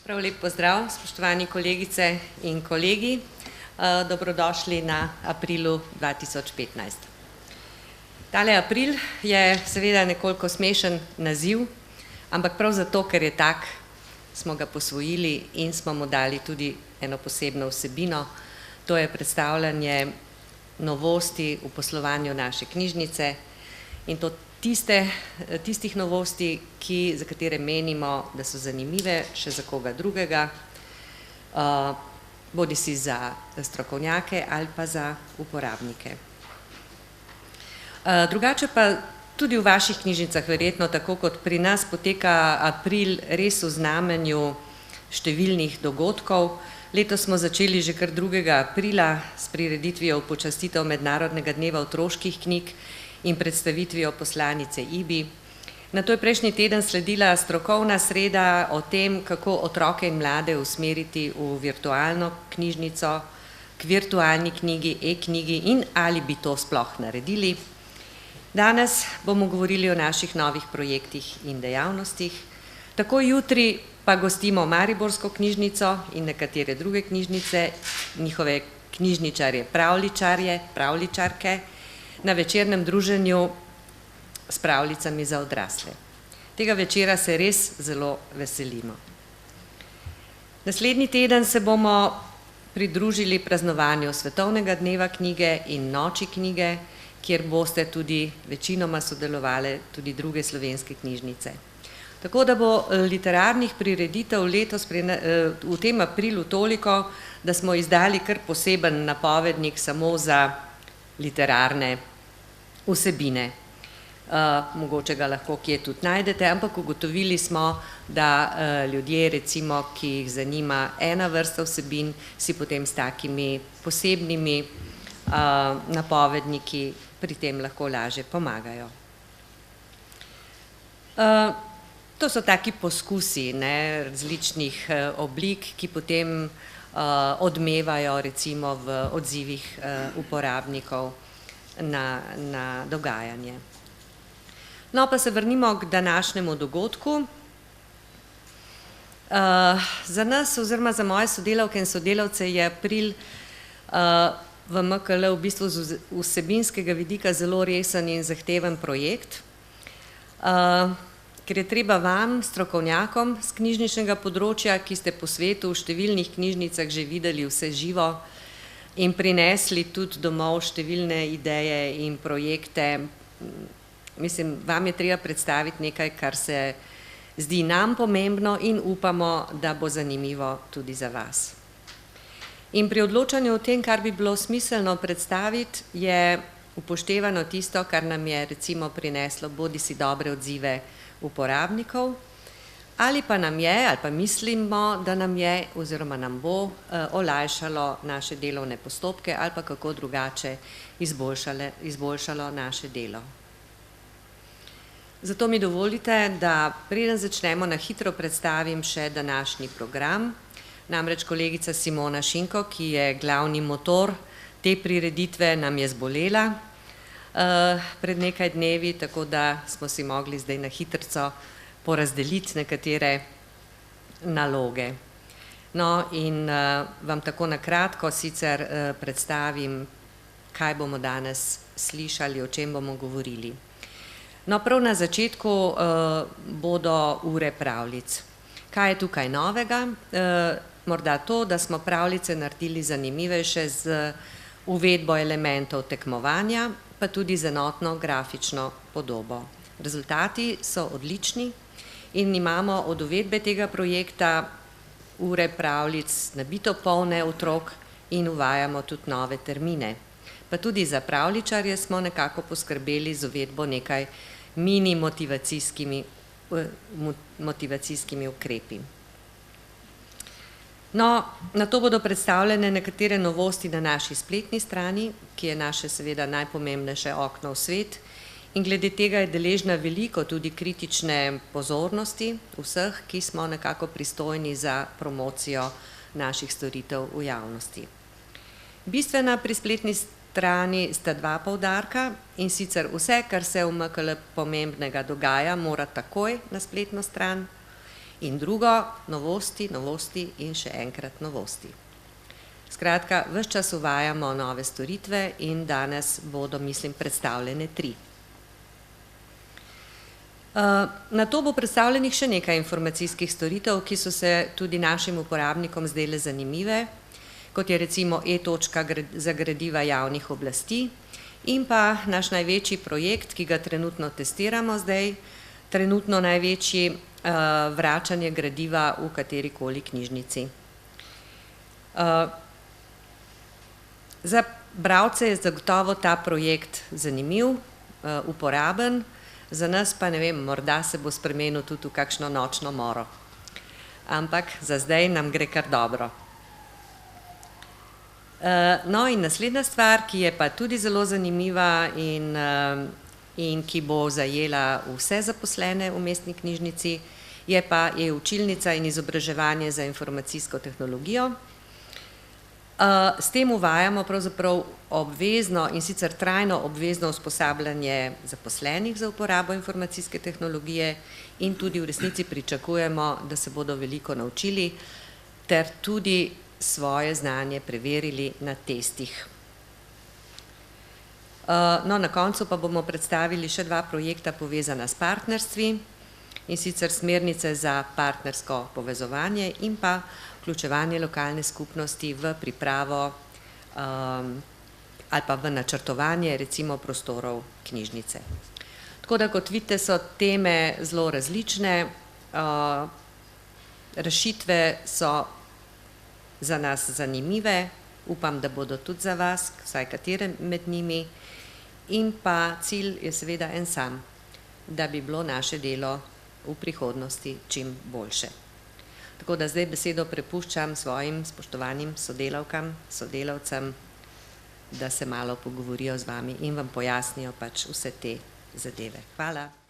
Prav lep pozdrav, spoštovani kolegice in kolegi. Dobrodošli na aprilu 2015. Tale april je seveda nekoliko smešen naziv, ampak prav zato, ker je tak, smo ga posvojili in smo mu dali tudi eno posebno vsebino. To je predstavljanje novosti v poslovanju naše knjižnice in to tistih novosti, za katere menimo, da so zanimive še za koga drugega, bodisi za strokovnjake ali pa za uporabnike. Drugače pa tudi v vaših knjižnicah verjetno, tako kot pri nas, poteka april res v znamenju številnih dogodkov. Letos smo začeli že kar 2. aprila s prireditvijo v počastitev Mednarodnega dneva otroških knjig in predstavitvijo poslanice Ibi. Nato je prejšnji teden sledila strokovna sreda o tem, kako otroke in mlade usmeriti v virtualno knjižnico, k virtualni knjigi, e-knjigi in ali bi to sploh naredili. Danes bomo govorili o naših novih projektih in dejavnostih. Tako jutri pa gostimo Mariborsko knjižnico in nekatere druge knjižnice, njihove knjižničarje, pravljičarke, na večernem druženju s pravljicami za odrasle. Tega večera se res zelo veselimo. Naslednji teden se bomo pridružili praznovanju Svetovnega dneva knjige in Noči knjige, kjer boste tudi večinoma sodelovali tudi druge slovenske knjižnice. Tako da bo literarnih prireditev letos v tem aprilu toliko, da smo izdali kar poseben napovednik samo za literarne vsebine. Mogoče ga lahko kje tudi najdete, ampak ugotovili smo, da ljudje, recimo, ki jih zanima ena vrsta vsebin, si potem s takimi posebnimi napovedniki pri tem lahko lažje pomagajo. To so taki poskusi različnih oblik, ki potem odmevajo recimo v odzivih uporabnikov na dogajanje. No, pa se vrnimo k današnjemu dogodku. Za nas oziroma za moje sodelavke in sodelavce je april v MKL v bistvu z vsebinskega vidika zelo resen in zahteven projekt, ker je treba vam, strokovnjakom z knjižničnega področja, ki ste po svetu v številnih knjižnicah že videli vse živo in prinesli tudi domov številne ideje in projekte. Mislim, vam je treba predstaviti nekaj, kar se zdi nam pomembno in upamo, da bo zanimivo tudi za vas. In pri odločanju o tem, kar bi bilo smiselno predstaviti, je upoštevano tisto, kar nam je recimo prineslo bodisi dobre odzive uporabnikov, ali pa nam je, ali pa mislimo, da nam je oziroma nam bo olajšalo naše delovne postopke ali pa kako drugače izboljšalo naše delo. Zato mi dovolite, da preden začnemo, na hitro predstavim še današnji program. Namreč kolegica Simona Šinko, ki je glavni motor te prireditve, nam je zbolela pred nekaj dnevi, tako da smo si mogli zdaj na hitrico porazdeliti nekatere naloge. No, in vam tako na kratko sicer predstavim, kaj bomo danes slišali, o čem bomo govorili. No, prav na začetku bodo ure pravljic. Kaj je tukaj novega? Morda to, da smo pravljice naredili zanimivejše z uvedbo elementov tekmovanja, pa tudi z enotno grafično podobo. Rezultati so odlični in imamo od uvedbe tega projekta ure pravljic nabito polne otrok in uvajamo tudi nove termine. Pa tudi za pravljičarje smo nekako poskrbeli z uvedbo nekaj mini motivacijskimi ukrepi. No, na to bodo predstavljene nekatere novosti na naši spletni strani, ki je naše seveda najpomembnejše okno v svet in glede tega je deležna veliko tudi kritične pozornosti vseh, ki smo nekako pristojni za promocijo naših storitev v javnosti. Bistvena pri spletni strani sta 2 poudarka, in sicer vse, kar se v MKL pomembnega dogaja, mora takoj na spletno stran In drugo, novosti, novosti in še enkrat novosti. Skratka, ves čas uvajamo nove storitve in danes bodo, mislim, predstavljene 3. Na to bo predstavljenih še nekaj informacijskih storitev, ki so se tudi našim uporabnikom zdele zanimive, kot je recimo e-točka za gradiva javnih oblasti in pa naš največji projekt, ki ga trenutno testiramo zdaj, trenutno največji vračanje gradiva v katerikoli knjižnici. Za bralce je zagotovo ta projekt zanimiv, uporaben, za nas pa ne vem, morda se bo spremenil tudi v kakšno nočno moro. Ampak za zdaj nam gre kar dobro. No in naslednja stvar, ki je pa tudi zelo zanimiva in ki bo zajela vse zaposlene v mestni knjižnici, je pa e-učilnica in izobraževanje za informacijsko tehnologijo. S tem uvajamo pravzaprav obvezno in sicer trajno obvezno usposabljanje zaposlenih za uporabo informacijske tehnologije in tudi v resnici pričakujemo, da se bodo veliko naučili ter tudi svoje znanje preverili na testih. No, na koncu pa bomo predstavili še 2 projekta povezana s partnerstvi, in sicer smernice za partnersko povezovanje in pa vključevanje lokalne skupnosti v pripravo ali pa v načrtovanje recimo prostorov knjižnice. Tako da, kot vidite, so teme zelo različne, rešitve so za nas zanimive, upam, da bodo tudi za vas, vsaj katere med njimi, in pa cilj je seveda en sam, da bi bilo naše delo v prihodnosti čim boljše. Tako da zdaj besedo prepuščam svojim spoštovanim sodelavkam, sodelavcem, da se malo pogovorijo z vami in vam pojasnijo pač vse te zadeve. Hvala.